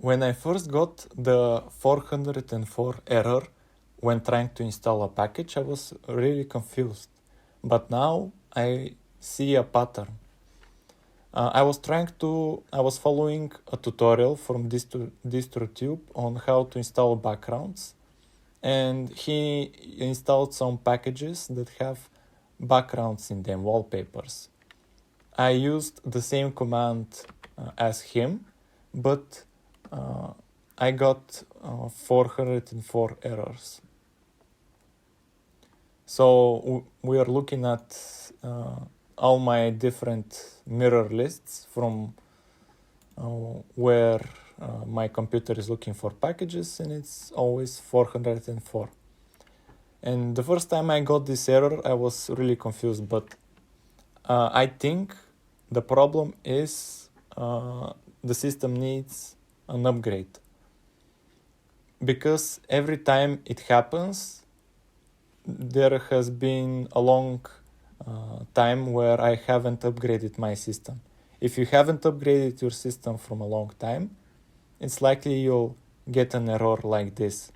When I first got the 404 error when trying to install a package, I was really confused. But now I see a pattern. I was following a tutorial from DistroTube on how to install backgrounds, and he installed some packages that have backgrounds in them, wallpapers. I used the same command as him, but I got 404 errors. So we are looking at all my different mirror lists from where my computer is looking for packages, and it's always 404. And the first time I got this error, I was really confused, but I think the problem is the system needs an upgrade. Because every time it happens, there has been a long time where I haven't upgraded my system. If you haven't upgraded your system from a long time, it's likely you'll get an error like this.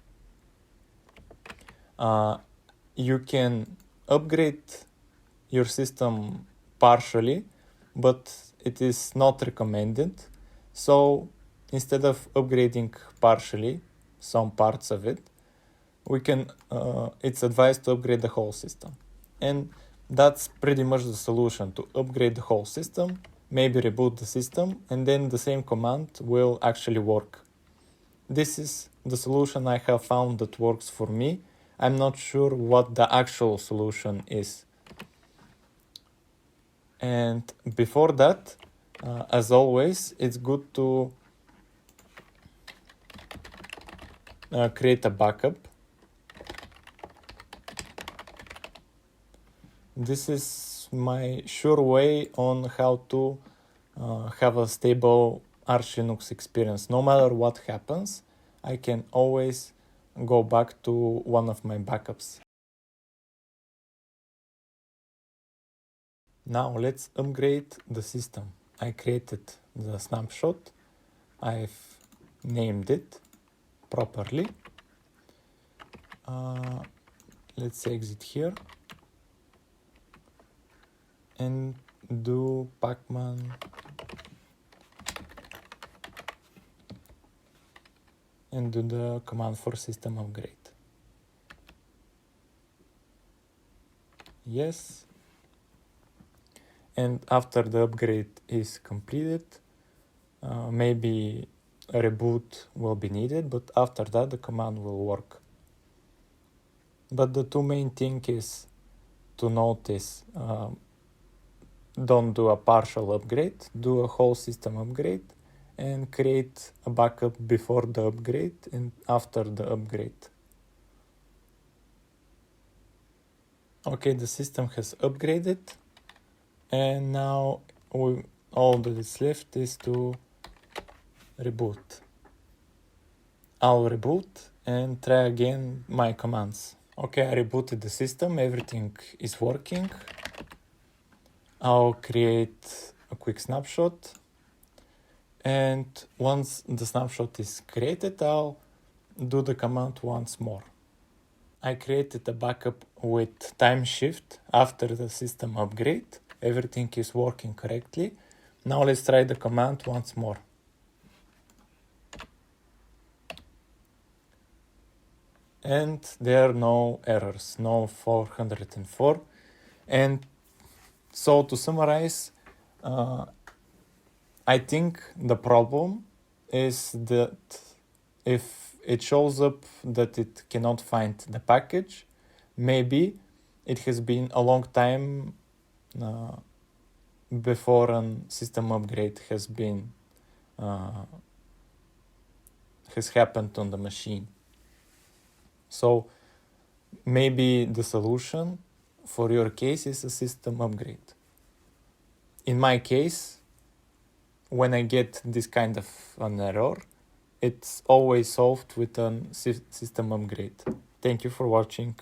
You can upgrade your system partially, but it is not recommended. So instead of upgrading partially some parts of it, it's advised to upgrade the whole system. And that's pretty much the solution, to upgrade the whole system, maybe reboot the system, and then the same command will actually work. This is the solution I have found that works for me. I'm not sure what the actual solution is. And before that, as always, it's good to create a backup. This is my sure way on how to have a stable Arch Linux experience. No matter what happens, I can always go back to one of my backups. Now let's upgrade the system. I created the snapshot. I've named it properly. Let's exit here and do pacman and do the command for system upgrade. Yes. And after the upgrade is completed, maybe a reboot will be needed, but after that the command will work. But the two main things is to notice, don't do a partial upgrade, do a whole system upgrade, and create a backup before the upgrade and after the upgrade. Okay, the system has upgraded, and now all that is left is to reboot. I'll reboot and try again my commands. Okay, I rebooted the system, everything is working. I'll create a quick snapshot, and once the snapshot is created, I'll do the command once more. I created a backup with time shift after the system upgrade. Everything is working correctly. Now let's try the command once more. And there are no errors, no 404. And so to summarize, I think the problem is that if it shows up that it cannot find the package, maybe it has been a long time before a system upgrade has happened on the machine. So maybe the solution for your case is a system upgrade. In my case, when I get this kind of an error, it's always solved with a system upgrade. Thank you for watching.